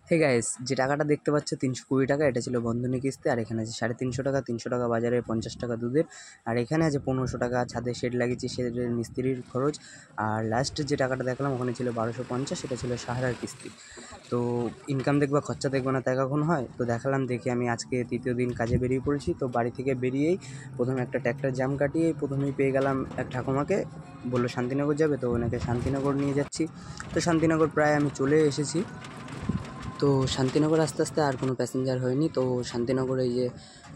Hey guys, যে টাকাটা দেখতে পাচ্ছ 320 টাকা, এটা ছিল বন্ধনী কিস্তি। আর এখানে আছে 350 টাকা, 300 টাকা বাজারে, 50 টাকা দুধের। আর এখানে আছে 1500 টাকা ছাদে শেড লাগিয়েছি, শেডের মিস্ত্রির খরচ। আর লাস্টে যে টাকাটা দেখলাম ওখানে ছিল 1250, সেটা ছিল সাহারার কিস্তি। তো ইনকাম দেখবা খরচা দেখবো না, তাই কখন হয়? তো দেখালাম, দেখি আমি আজকে তৃতীয় দিন কাজে বেরিয়ে পড়েছি। তো বাড়ি থেকে বেরিয়েই প্রথমে একটা ট্র্যাক্টর জ্যাম কাটিয়ে প্রথমেই পেয়ে গেলাম এক ঠাকুমাকে। বললো শান্তিনগর যাবে, তো ওনাকে শান্তিনগর নিয়ে যাচ্ছি। তো শান্তিনগর প্রায় আমি চলে এসেছি। তো শান্তিনগর আস্তে আস্তে আর কোনো প্যাসেঞ্জার হয়নি। তো শান্তিনগরে এই যে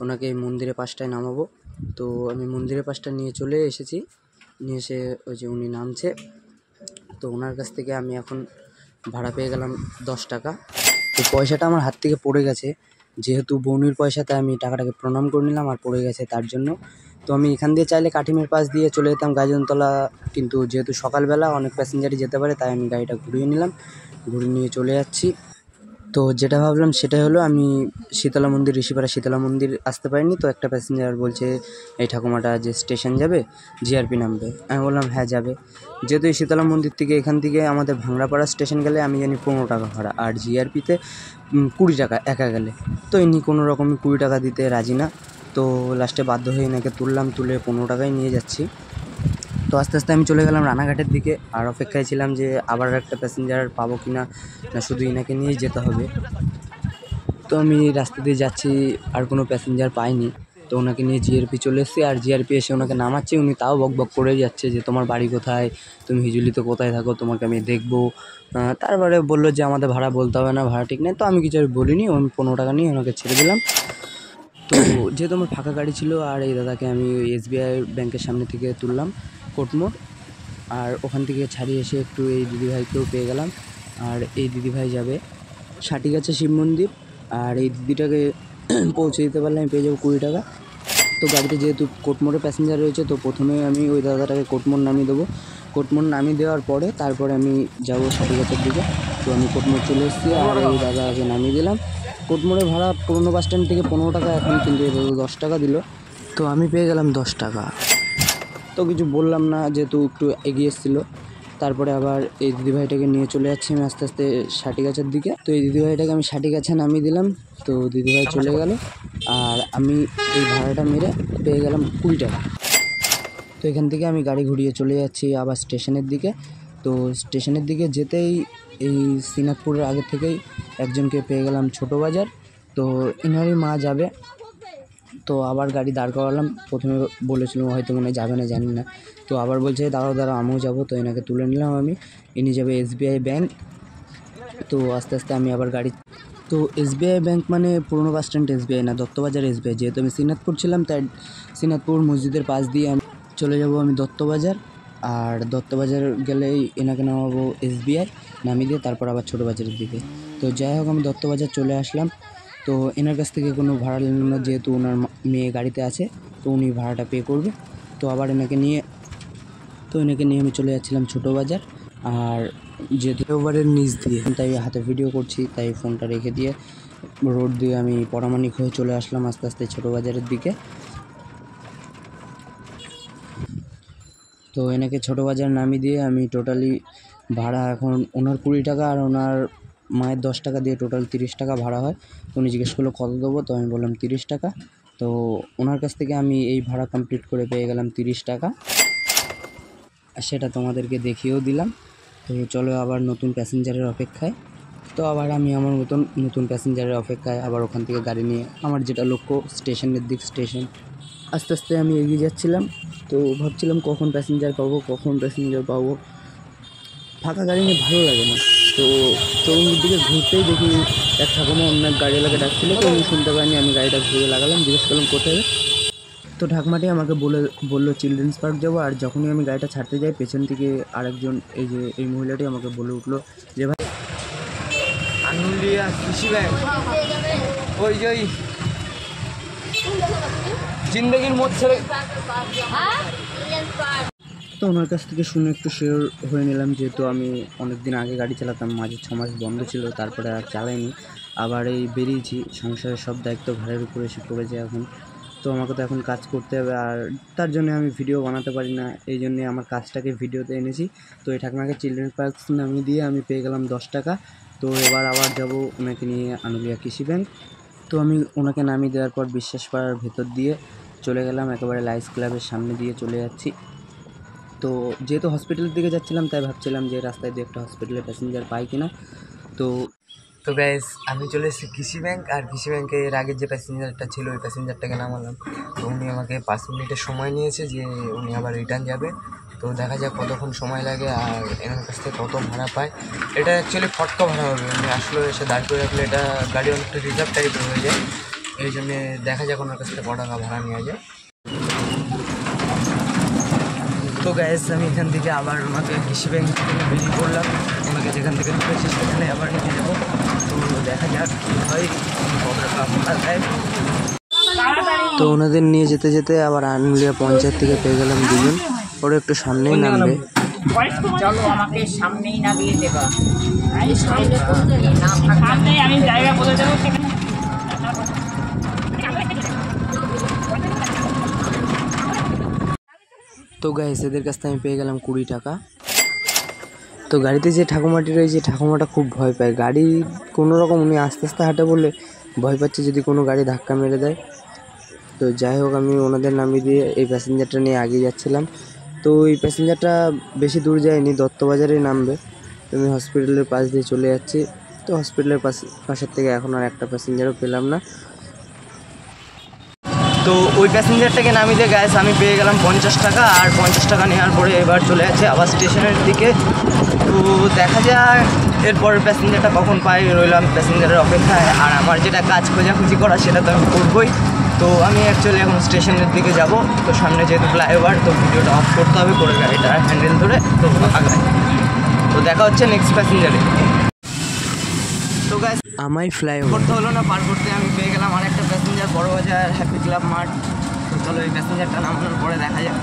ওনাকে মন্দিরের পাশটায় নামাবো, তো আমি মন্দিরের পাশটা নিয়ে চলে এসেছি। নিয়ে এসে ওই যে উনি নামছে, তো ওনার কাছ থেকে আমি এখন ভাড়া পেয়ে গেলাম 10 টাকা। তো পয়সাটা আমার হাত থেকে পড়ে গেছে, যেহেতু বৌনির পয়সাতে আমি টাকাটাকে প্রণাম করে নিলাম আর পড়ে গেছে তার জন্য। তো আমি এখান দিয়ে চাইলে কাঠিমের পাশ দিয়ে চলে যেতাম গাজনতলা, কিন্তু যেহেতু সকালবেলা অনেক প্যাসেঞ্জারই যেতে পারে, তাই আমি গাড়িটা ঘুরিয়ে নিলাম, ঘুরিয়ে নিয়ে চলে যাচ্ছি। তো যেটা ভাবলাম সেটাই হলো, আমি শীতলা মন্দির, ঋষিপাড়া শীতলা মন্দির আসতে পারিনি। তো একটা প্যাসেঞ্জার বলছে এই ঠাকুমাটা যে স্টেশন যাবে, জিআরপি নামবে। আমি বললাম হ্যাঁ যাবে। যেহেতু এই শীতলা মন্দির থেকে এখান থেকে আমাদের ভাংড়াপাড়া স্টেশন গেলে আমি জানি 15 টাকা ভাড়া, আর জিআরপিতে 20 টাকা একা গেলে। তো ইনি কোনো রকমই 20 টাকা দিতে রাজি না। তো লাস্টে বাধ্য হয়ে এনাকে তুলে 15 টাকায় নিয়ে যাচ্ছি। তো আস্তে আস্তে আমি চলে গেলাম রানাঘাটের দিকে, আর অপেক্ষায় ছিলাম যে আবার একটা প্যাসেঞ্জার পাবো কি না, শুধু এনাকে নিয়েই যেতে হবে। তো আমি রাস্তা দিয়ে যাচ্ছি, আর কোনো প্যাসেঞ্জার পাইনি। তো ওনাকে নিয়ে জিআরপি চলে এসেছি, আর জিআরপি এসে ওনাকে নামাচ্ছি। উনি তাও বকবক করেই যাচ্ছে যে তোমার বাড়ি কোথায়, তুমি হিজুলিতে কোথায় থাকো, তোমাকে আমি দেখবো। তারপরে বললো যে আমাদের ভাড়া বলতে হবে না, ভাড়া ঠিক নেই। তো আমি কিছু আর বলিনি, আমি 15 টাকা নিয়ে ওনাকে ছেড়ে দিলাম। তো যেহেতু আমার ফাঁকা গাড়ি ছিল, আর এই দাদাকে আমি ওই SBI ব্যাংকের সামনে থেকে তুললাম কোটমোড়, আর ওখান থেকে ছাড়িয়ে এসে একটু এই দিদিভাইকেও পেয়ে গেলাম। আর এই দিদিভাই যাবে সাটিগাছা শিব মন্দির, আর এই দিদিটাকে পৌঁছে দিতে পারলে আমি পেয়ে যাবো 20 টাকা। তো গাড়িতে যেহেতু কোটমোড়ে প্যাসেঞ্জার রয়েছে, তো প্রথমে আমি ওই দাদাটাকে কোটমোড় নামিয়ে দেবো। কোটমোড় নামিয়ে দেওয়ার পরে তারপরে আমি যাবো সাটিগাছার দিকে। তো আমি কোটমোড় চলে এসেছি, আর এই দাদাকে নামিয়ে দিলাম। কোটমোড়ের ভাড়া পুরোনো বাস স্ট্যান্ড থেকে 15 টাকা এখন, কিন্তু এই দাদা 10 টাকা দিল। তো আমি পেয়ে গেলাম 10 টাকা। তো কিছু বললাম না, যেহেতু একটু এগিয়ে এসেছিলো। তারপরে আবার এই দিদিভাইটাকে নিয়ে চলে যাচ্ছি আমি আস্তে আস্তে সাটিগাছার দিকে। তো এই দিদিভাইটাকে আমি সাটিগাছা নামিয়ে দিলাম, তো দিদিভাই চলে গেল, আর আমি এই ভাড়াটা মেরে পেয়ে গেলাম 20 টাকা। তো এখান থেকে আমি গাড়ি ঘুরিয়ে চলে যাচ্ছি আবার স্টেশনের দিকে। তো স্টেশনের দিকে যেতেই এই শ্রীনাথপুরের আগে থেকেই একজনকে পেয়ে গেলাম ছোটো বাজার। তো ইনারই মা যাবে। তো আবার গাড়ি দাঁড় করালাম, প্রথমে বলেছিলাম হয়তো মনে হয় যাবে না, জানি না। তো আবার বলছে দাঁড়াও আমিও যাবো। তো এনাকে তুলে নিলাম আমি, ইনি যাবে SBI ব্যাংক। তো আস্তে আস্তে আমি আবার গাড়ি, তো SBI ব্যাংক মানে পুরোনো বাস স্ট্যান্ড SBI না, দত্তবাজার SBI। যেহেতু আমি শ্রীনাথপুর ছিলাম, তাই শ্রীনাথপুর মসজিদের পাশ দিয়ে আমি চলে যাব আমি দত্তবাজার। আর দত্তবাজার গেলেই এনাকে নামাবো SBI, নামিয়ে দিয়ে তারপর আবার ছোটো বাজারের দিকে। তো যাই হোক, আমি দত্তবাজার চলে আসলাম। তো এনার কাছ থেকে কোনো ভাড়া নিলাম না, যেহেতু ওনার মেয়ে গাড়িতে আছে, তো উনি ভাড়াটা পে করবে। তো আবার এনাকে নিয়ে আমি চলে যাচ্ছিলাম ছোটো বাজার। আর যেহেতু ওভারের নিচ দিয়ে, তাই হাতে ভিডিও করছি, তাই ফোনটা রেখে দিয়ে রোড দিয়ে আমি পরামানিক হয়ে চলে আসলাম আস্তে আস্তে ছোটো বাজারের দিকে। তো এনাকে ছোটো বাজার নামিয়ে দিয়ে আমি টোটালি ভাড়া এখন ওনার 20 টাকা আর ওনার মায়ের 10 টাকা দিয়ে টোটাল 30 টাকা ভাড়া হয়। তো উনি জিজ্ঞেস করলো কত দেবো, তো আমি বললাম 30 টাকা। তো ওনার কাছ থেকে আমি এই ভাড়া কমপ্লিট করে পেয়ে গেলাম 30 টাকা, আর সেটা তোমাদেরকে দেখিয়েও দিলাম। তো চলো আবার নতুন প্যাসেঞ্জারের অপেক্ষায়। তো আবার আমি আমার মতন নতুন প্যাসেঞ্জারের অপেক্ষায় আবার ওখান থেকে গাড়ি নিয়ে আমার যেটা লক্ষ্য স্টেশনের দিক, স্টেশন আস্তে আস্তে আমি এগিয়ে যাচ্ছিলাম। তো ভাবছিলাম কখন প্যাসেঞ্জার পাবো। ফাঁকা গাড়ি নিয়ে ভালো লাগে না। তো চৌরঙ্গির দিকে ঘুরতেই দেখি এক ঠাকুমা অন্য এক গাড়িওয়ালাকে ডাকছিলো। তো উনি শুনতে পাইনি, আমি গাড়িটা ঘুরে লাগালাম, জিজ্ঞেস করলাম কোথায়। তো ঠাকুমাটি আমাকে বললো চিলড্রেন্স পার্ক যাবো। আর যখনই আমি গাড়িটা ছাড়তে যাই, পেছন থেকে আরেকজন, এই মহিলাটি আমাকে বলে উঠলো যে ভাই আঙুলিয়া কৃষি ব্যাংক, ওই যে জিন্দগির মোড় ছেড়ে। তো ওনার কাছ থেকে শুনে একটু শিওর হয়ে নিলাম, যেহেতু আমি অনেক দিন আগে গাড়ি চালাতাম, মাঝে 6 মাস বন্ধ ছিল, তারপরে আর চালাইনি। আবার এই বেরিয়েছি, সংসারের সব দায়িত্ব ঘাড়ের উপরে এসে পড়েছে এখন। তো আমাকে তো এখন কাজ করতে হবে, আর তার জন্য আমি ভিডিও বানাতে পারি না, এই জন্যে আমার কাজটাকে ভিডিওতে এনেছি। তো এই ঠাকুমাকে চিলড্রেন পার্ক নামিয়ে দিয়ে আমি পেয়ে গেলাম 10 টাকা। তো এবার আবার যাব ওনাকে নিয়ে আনুলিয়া কৃষি ব্যাংক। তো আমি ওনাকে নামিয়ে দেওয়ার পর বিশ্বাস পাড়ার ভেতর দিয়ে চলে গেলাম, একেবারে লায়ন্স ক্লাবের সামনে দিয়ে চলে যাচ্ছি। তো যেহেতু হসপিটালের দিকে যাচ্ছিলাম তাই ভাবছিলাম যে রাস্তায় দিয়ে একটা হসপিটালের প্যাসেঞ্জার পাই কিনা। তো গাইস আমি চলে এসেছি কৃষি ব্যাংক, আর কৃষি ব্যাংকে এর আগের যে প্যাসেঞ্জারটা ছিল ওই প্যাসেঞ্জারটাকে নামালাম। তো উনি আমাকে 5 মিনিটের সময় নিয়েছে যে উনি আবার রিটার্ন যাবে। তো দেখা যাক কতক্ষণ সময় লাগে আর এনার কাছ থেকে কত ভাড়া পায়। এটা অ্যাকচুয়ালি ফটকা ভাড়া হবে, উনি আসলে এসে দাঁড় করে রাখলে এটা গাড়ি অনেকটা রিজার্ভ টাইপের হয়ে যায়। এই জন্যে দেখা যাক ওনার কাছ থেকে কত টাকা ভাড়া নেওয়া যায়। তো গাইস আমি এখান থেকে আবার ওনাকে কৃষি ব্যাংক থেকে বেরিয়ে পড়লাম, ওনাকে যেখান থেকে ঢুকেছি সেখানে আবার নিতে যাবো। তো দেখা যাক কী হয়, কত টাকা ভাড়া দেয়। তো ওনাদের নিয়ে যেতে যেতে আবার আনুলিয়া পঞ্চায়েত থেকে পেয়ে গেলাম দুজন, ওরা একটু সামনেই নামবে। চলো আমাকে সামনেই নামিয়ে দেবা, আমি জায়গা বলে দেবো সেখানে। তো গাইস এদের কাছ থেকে আমি পেয়ে গেলাম 20 টাকা। তো গাড়িতে যে ঠাকুমাটি রয়েছে ঠাকুমাটা খুব ভয় পায়, গাড়ি কোনো রকম উনি আস্তে আস্তে হাঁটে বলে ভয় পাচ্ছে যদি কোনো গাড়ি ধাক্কা মেরে দেয়। তো যাই হোক আমি ওনাদের নামিয়ে দিয়ে এই প্যাসেঞ্জারটা নিয়ে এগিয়ে যাচ্ছিলাম। তো এই প্যাসেঞ্জারটা বেশি দূর যায়নি, দত্তবাজারেই নামবে। তো আমি হসপিটালের পাশ দিয়ে চলে যাচ্ছি। তো হসপিটালের পাশের থেকে এখন আর একটা প্যাসেঞ্জারও পেলাম না। তো ওই প্যাসেঞ্জারটাকে নামিয়ে দিয়ে গাইস আমি পেয়ে গেলাম 50 টাকা, আর 50 টাকা নেওয়ার পরে এবার চলে যাচ্ছে আবার স্টেশনের দিকে। তো দেখা যাক এরপরের প্যাসেঞ্জারটা কখন পাই, রইলাম প্যাসেঞ্জারের অপেক্ষায়। আর আমার যেটা কাজ খোঁজাখুঁজি করা সেটা তো আমি করবোই। তো আমি অ্যাকচুয়ালি এখন স্টেশনের দিকে যাব। তো সামনে যেহেতু ফ্লাইওভার, তো ভিডিওটা অফ করতে হবে করে গাড়িটা হ্যান্ডেল ধরে তো আগায়। তো দেখা হচ্ছে নেক্সট প্যাসেঞ্জারে। তো গাইস আমায় ফ্লাইওভার করতে হলো না, পার করতে আমি পেয়ে গেলাম আরেকটা প্যাসেঞ্জার, বড়বাজার হ্যাপি ক্লাব মাঠ। তো চলো এই প্যাসেঞ্জারটা নামানোর পরে দেখা যাক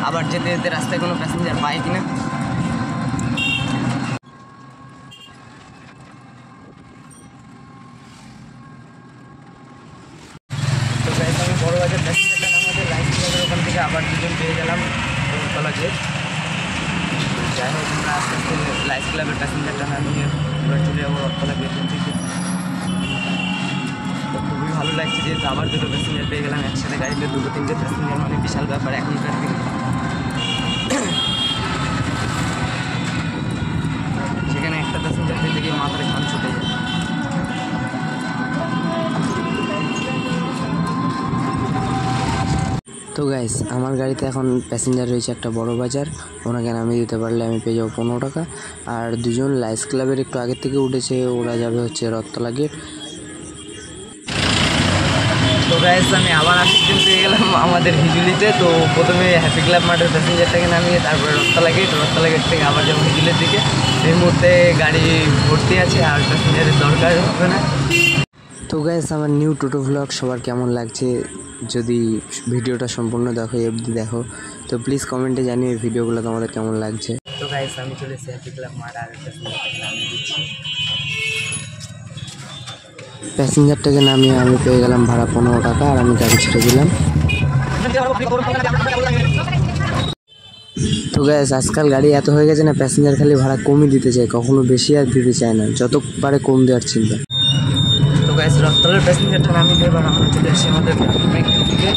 আবার যেতে যেতে রাস্তায় কোনো প্যাসেঞ্জার পাই কিনা। তো গাইস আমি বড়বাজার প্যাসেঞ্জারটা নামাতে লায়ন্স ক্লাবের ওখান থেকে আবার দুজন পেয়ে গেলাম রথতলা গেট। যাই হোক আমরা আস্তে আস্তে লায়ন্স ক্লাবের প্যাসেঞ্জারটা নামিয়ে এবার চলে যাবো রথতলা গেটের দিকে। তো খুবই ভালো লাগছে যেহেতু আবার দুটো প্যাসেঞ্জার পেয়ে গেলাম একসাথে, গাড়িতে 2-3টে প্যাসেঞ্জার মানে বিশাল ব্যাপার এখনকার দিনে। সেখানে একটা প্যাসেঞ্জার পেতে গিয়ে মাথার ঘাম ছুটে যায়। তো গাইস আমার গাড়িতে এখন প্যাসেঞ্জার রয়েছে একটা বড়বাজার, ওনাকে নামিয়ে দিতে পারলে আমি পেয়ে যাবো 15 টাকা। আর দুজন লায়ন্স ক্লাবের একটু আগের থেকে উঠেছে, ওরা যাবে হচ্ছে রথতলা গেট। তো গাইস আমি আবার আরেকজন পেয়ে গেলাম আমাদের হিজুলিতে। তো প্রথমে হ্যাপি ক্লাব মাঠের প্যাসেঞ্জারটাকে নামিয়ে তারপরে রথতলা গেট থেকে আবার যাবো হিজুলির দিকে। এই মুহূর্তে গাড়ি ভর্তি আছে আর প্যাসেঞ্জারের দরকার হবে না। তো গাইস আমার নিউ টোটো ভ্লগ সবার কেমন লাগছে, যদি ভিডিওটা সম্পূর্ণ দেখো অবধি দেখো তো প্লিজ কমেন্টে জানিয়ে এই ভিডিওগুলো তোমাদের কেমন লাগছে। তো গাইস আমি চলে এসেছি হ্যাপি ক্লাব মাঠ আর প্যাসেঞ্জারটাকে নামিয়ে দিচ্ছি। প্যাসেঞ্জারটাকে নামিয়ে আমি পেয়ে গেলাম ভাড়া 15 টাকা, আর আমি গাড়ি ছেড়ে দিলাম। তো গাইস আজকাল গাড়ি এত হয়ে গেছে না, প্যাসেঞ্জার খালি ভাড়া কমই দিতে চায়, কখনো বেশি আর দিতে চায় না, যত পারে কম দেওয়ার চিন্তা। তো গাইস রথতলার প্যাসেঞ্জারটা নামিয়ে দিয়ে এবার আমরা চলে এসেছি আমাদের গ্রামীণ ব্যাংকের দিকে।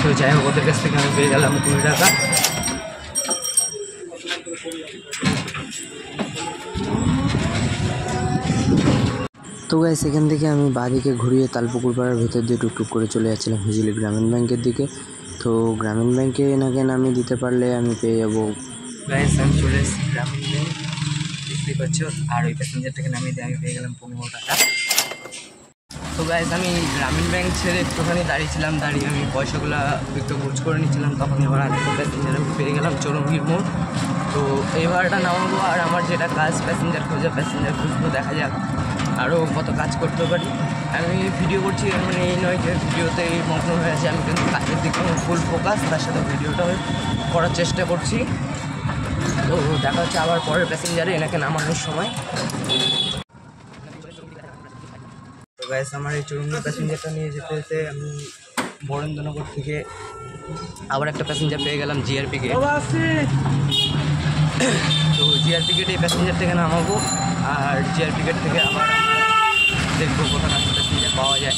তো যাই হোক ওদের কাছ থেকে আমি পেয়ে গেলাম 20 টাকা। তো গাইস এখান থেকে আমি বাঁদিকে ঘুরিয়ে তালপুকুর পাড়ার ভেতর দিয়ে টুকটুক করে চলে যাচ্ছিলাম হিজলি গ্রামীণ ব্যাংকের দিকে। তো গ্রামীণ ব্যাংকে এনাকে নামিয়ে দিতে পারলে আমি পেয়ে যাবো। গাইস আমি চলে এসেছি গ্রামীণ ব্যাংক, দেখতে পাচ্ছ। আর ওই প্যাসেঞ্জারটাকে নামিয়ে দিয়ে আমি পেয়ে গেলাম 15 টাকা। তো গাইস আমি গ্রামীণ ব্যাংক ছেড়ে একটুখানি দাঁড়িয়েছিলাম, দাঁড়িয়ে আমি পয়সাগুলো একটু গুছ করে নিচ্ছিলাম, তখন এবার আরেকটা প্যাসেঞ্জার আমি পেয়ে গেলাম চরমগীর মোড়। তো এই ভাড়াটা নামাবো আর আমার যেটা কাজ প্যাসেঞ্জার খুঁজবো, দেখা যাক আরও কত কাজ করতে পারি। আমি ভিডিও করছি মানে এই নয় যে ভিডিওতে মগ্ন হয়ে আছে, আমি কিন্তু কাজের দিকে ফুল ফোকাস, তার সাথে ভিডিওটাও করার চেষ্টা করছি। তো দেখা হচ্ছে আবার পরের প্যাসেঞ্জারে এনাকে নামানোর সময়। তো গাইস আমার এই চরমগীর প্যাসেঞ্জারটা নিয়ে যেতে যেতে আমি বরেন্দ্রনগর থেকে আবার একটা প্যাসেঞ্জার পেয়ে গেলাম জিআরপি গেট। তো জিআরপি গেটে এই প্যাসেঞ্জার থেকে নামাবো, আর জিআরপি গেট থেকে আবার আমরা দেখবো কোথাও না প্যাসেঞ্জার পাওয়া যায়।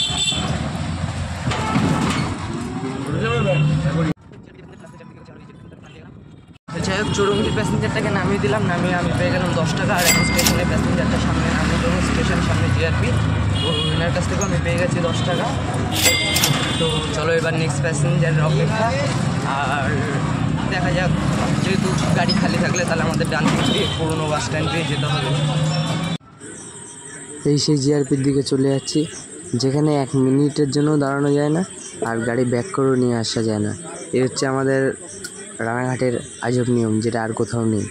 যাই হোক, চৌরঙ্গির প্যাসেঞ্জারটাকে নামিয়ে দিলাম, নামিয়ে আমি পেয়ে গেলাম 10 টাকা। আর এখন স্টেশনের প্যাসেঞ্জারটা সামনে নামিয়ে দেবো, স্টেশনের সামনে জিআরপি। তো ওনার কাছ থেকেও আমি পেয়ে গেছি 10 টাকা। তো চলো এবার নেক্সট প্যাসেঞ্জারের অপেক্ষা। আর দেখা যাক, যেহেতু গাড়ি খালি থাকলে তাহলে আমাদের ডান দিক দিয়ে পুরোনো বাস স্ট্যান্ড দিয়ে যেতে হবে। এই সেই জিআরপির দিকে চলে যাচ্ছি, যেখানে 1 মিনিটের জন্য দাঁড়ানো যায় না, আর গাড়ি ব্যাক করেও নিয়ে আসা যায় না। এই হচ্ছে আমাদের রানাঘাটের আজব নিয়ম, যেটা আর কোথাও নেই।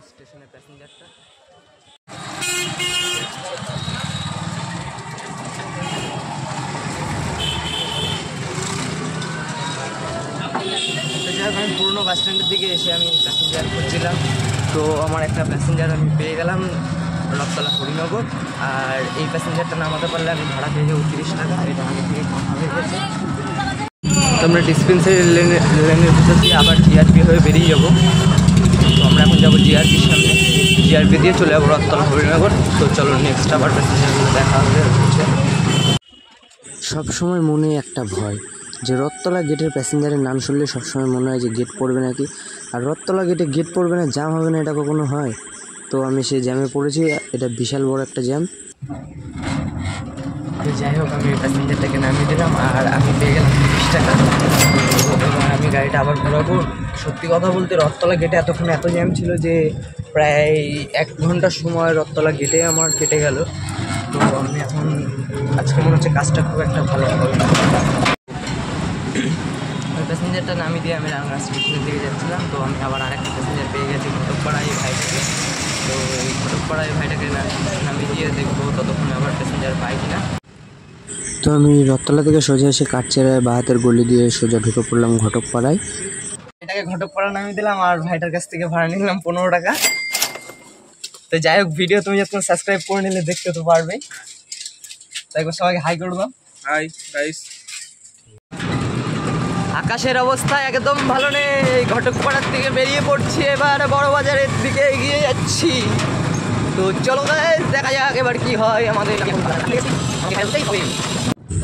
স্টেশনের প্যাসেঞ্জারটা আমি পুরনো বাস স্ট্যান্ডের দিকে এসে আমি প্যাসেঞ্জার করছিলাম। তো আমার একটা প্যাসেঞ্জার আমি পেয়ে গেলাম রথতলা হরিনগর। আর এই প্যাসেঞ্জারটা নামাতে পারলে আমি ভাড়া পেয়ে যাবো 30 টাকা। এটা আগে থেকে কথা হয়ে গেছে। তো আমরা ডিসপেন্সারি লেনের ভিতর দিয়ে আবার জিআরপি হয়ে বেরিয়ে যাবো। তো আমরা এখন যাবো জিআরপির সামনে, জিআরপি দিয়ে চলে যাবো রথতলা হরিনগর। তো চলো নেক্সট আবার প্যাসেঞ্জারগুলো দেখা হবে। সবসময় মনে একটা ভয় যে রথতলা গেটের প্যাসেঞ্জারের নাম শুনলে সবসময় মনে হয় যে গেট পড়বে নাকি। আর রথতলা গেটে গেট পড়বে না, জ্যাম হবে না, এটা কখনো হয়? তো আমি সেই জ্যামে পড়েছি, এটা বিশাল বড় একটা জ্যাম। তো যাই হোক, আমি প্যাসেঞ্জারটাকে নামিয়ে দিলাম আর আমি পেয়ে গেলাম 30 টাকা। এবার আমি গাড়িটা আবার ঘোরাবো। সত্যি কথা বলতে রথতলা গেটে এতক্ষণ এত জ্যাম ছিল যে প্রায় 1 ঘন্টার সময় রথতলা গেটে আমার কেটে গেল। তো আমি এখন আজকে মনে হচ্ছে কাজটা খুব একটা ভালো হবে। ওই প্যাসেঞ্জারটা নামিয়ে দিয়ে আমি রাঙ্গা স্টেশনের দিকে যাচ্ছিলাম। তো আমি আবার আরেকটা প্যাসেঞ্জার পেয়ে গেছি ঘটকপাড়া এই ভাইটাকে। তো এই ঘটকপাড়া এই ভাইটাকে নামিয়ে দিয়ে দেখবো ততক্ষণে আবার প্যাসেঞ্জার পাই কিনা। তো আমি রথতলা থেকে সোজা এসে কাঠচেরায় বা হাতের গলি দিয়ে সোজা ঢুকে পড়লাম ঘটকপাড়ায়। এটাকে ঘটকপাড়া নামিয়ে দিলাম আর ভাইটার কাছ থেকে ভাড়া নিলাম 15 টাকা। তো যাই হোক, ভিডিও তুমি যখন সাবস্ক্রাইব করে নিলে দেখতে তো পারবেই। তাই সবাইকে হাই করে দাও। Hi guys. আকাশের অবস্থা একদম ভালো নেই, ঘটকপাড়ার থেকে বেরিয়ে পড়ছি, এবার বড় বাজারের দিকে এগিয়ে যাচ্ছি। তো চলো গাইস, দেখা যাক এবার কি হয় আমাদের।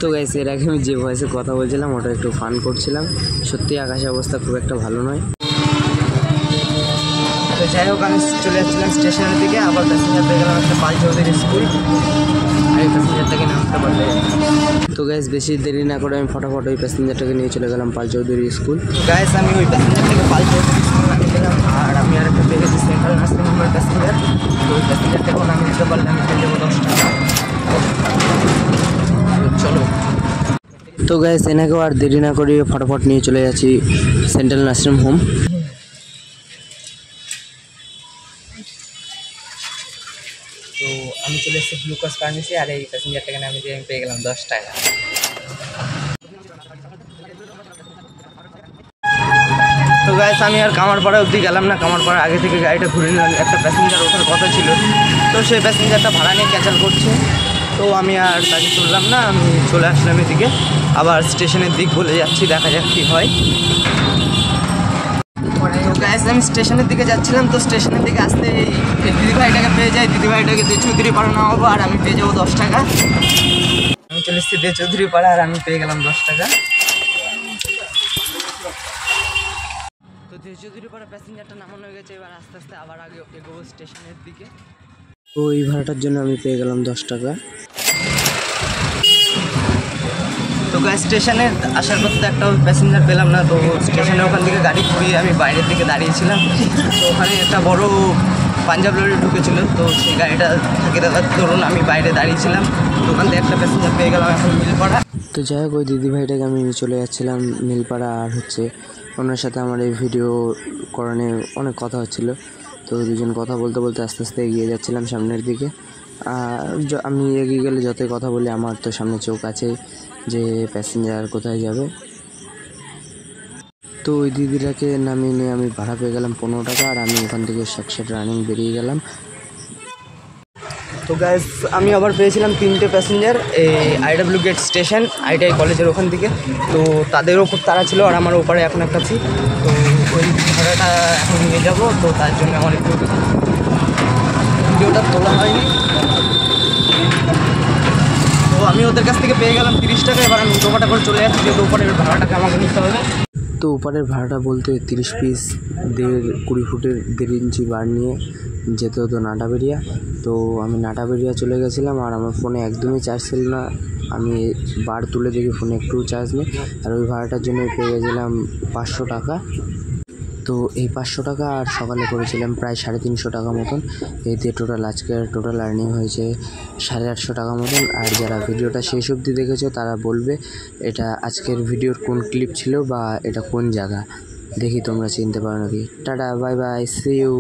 তো গাইস, এর আগে আমি যে ভয়েসে কথা বলছিলাম ওটা একটু ফান করছিলাম। সত্যি আকাশের অবস্থা খুব একটা ভালো নয়। তো যাই হোক, আমি চলে যাচ্ছিলাম স্টেশনের দিকে। আবার প্যাসেঞ্জার পেয়ে গেলাম একটা পাল চৌধুরী স্কুল, আর এই প্যাসেঞ্জারটাকে নামতে পারলে। তো গাইস, বেশি দেরি না করে আমি ফটাফট ওই প্যাসেঞ্জারটাকে নিয়ে চলে গেলাম পাল চৌধুরী স্কুল। তো গাইস, আমি ওই প্যাসেঞ্জারটাকে পাল চৌধুরী স্কুল নামিয়ে গেলাম। আর আমি আর একটা পেয়ে গেছি সেন্ট্রাল নার্সিং হোমের প্যাসেঞ্জার। তো ওই প্যাসেঞ্জারটাকেও নামিয়ে নিতে পারলে আমি পেয়ে যাবো 10 টাকা। চলো। তো গাইস, এনাকেও আর দেরি না করে ফটাফট নিয়ে চলে যাচ্ছি সেন্ট্রাল নার্সিং হোম। তো আমি চলে এসেছি গ্লুকোজ ফার্মেসি, আর এই প্যাসেঞ্জারটাকে নামিয়ে দিয়ে আমি পেয়ে গেলাম 10 টাকা। তো গাইস, আমি আর কামারপাড়া অবধি গেলাম না। কামারপাড়া আগে থেকে গাড়িটা ঘুরে নিলাম। একটা প্যাসেঞ্জার ওঠার কথা ছিল, তো সেই প্যাসেঞ্জারটা ভাড়া নিয়ে ক্যান্সেল করছে। তো আমি আর তাকে চললাম না, আমি চলে আসলাম এদিকে। আবার স্টেশনের দিক বলে যাচ্ছি, দেখা যাক কী হয়। তো গাইস, আমি স্টেশনের দিকে যাচ্ছিলাম। তো স্টেশনের দিকে আসতে এই দিদিভাইটাকে পেয়ে যাই। দিদিভাইটাকে চৌধুরী পাড়া নামাবো আর আমি পেয়ে যাবো 10 টাকা। আমি চলে এসেছি চৌধুরী পাড়া আর আমি পেয়ে গেলাম 10 টাকা। তো চৌধুরী পাড়া প্যাসেঞ্জারটা নামানো হয়ে গেছে। এবার আস্তে আস্তে আবার আগে এগোবো স্টেশনের দিকে। তো এই ভাড়াটার জন্য আমি পেয়ে গেলাম 10 টাকা। তো গাইস, স্টেশনে আসার পর তো একটা প্যাসেঞ্জার পেলাম না। তো স্টেশনে ওখান থেকে গাড়ি ঘুরিয়ে আমি বাইরের দিকে দাঁড়িয়েছিলাম। তো ওখানে একটা বড় পাঞ্জাব লরি ঢুকেছিল। তো সেই গাড়িটা থেকে দেওয়ার ধরুন আমি বাইরে দাঁড়িয়েছিলাম। তো ওখান থেকে একটা প্যাসেঞ্জার পেয়ে গেলাম এখন মিলপাড়া। তো যাই হোক, ওই দিদিভাইটাকে আমি চলে যাচ্ছিলাম মিলপাড়া। আর হচ্ছে ওনার সাথে আমার এই ভিডিও করণে অনেক কথা হচ্ছিলো। তো দুজন কথা বলতে বলতে আস্তে আস্তে এগিয়ে যাচ্ছিলাম সামনের দিকে। আর আমি এগিয়ে গেলে যতই কথা বলি, আমার তো সামনে চোখ আছে যে প্যাসেঞ্জার কোথায় যাবে। তো ওই দিদিটাকে নামিয়ে নিয়ে আমি ভাড়া পেয়ে গেলাম 15 টাকা। আর আমি ওখান থেকে শর্ট রানিং বেরিয়ে গেলাম। তো গাইস, আমি আবার পেয়েছিলাম 3টে প্যাসেঞ্জার এই আইডব্লিউ গেট স্টেশন, ITI কলেজের ওখান থেকে। তো তাদেরও খুব তাড়া ছিল আর আমার ওপারে এখন একটা আছি। তো ওই ভাড়াটা এখন নিয়ে যাবো, তো তার জন্য আমার একটু ভিডিওটা তোলা হয়নি। তো আমি ওদের কাছ থেকে পেয়ে গেলাম 30 টাকা। এবার আমি উটোপাটা করে চলে যাচ্ছি, যেহেতু উপরের ভাড়াটাকে আমাকে নিতে হবে। তো উপরের ভাড়াটা বলতে 30 পিস 20 ফুটের 1.5 ইঞ্চি বার নিয়ে যেতে হতো নাটাবেরিয়া। তো আমি নাটাবেরিয়া চলে গেছিলাম, আর আমার ফোনে একদমই চার্জ ছিল না। আমি বার তুলে দেখি ফোনে একটু চার্জ নেই, আর ওই ভাড়াটার জন্য পেয়ে গেছিলাম 500 টাকা। তো এই 500 টাকা আর সকালে করেছিলাম প্রায় 350 টাকা মতন। এতে আজকের টোটাল আর্নিং হয়েছে 850 টাকা মতন। আর যারা ভিডিওটা শেষ অবধি দেখেছো তারা বলবে এটা আজকের ভিডিওর কোন ক্লিপ ছিল বা এটা কোন জায়গা, দেখি তোমরা চিনতে পারো নাকি। Tata, bye bye, see you.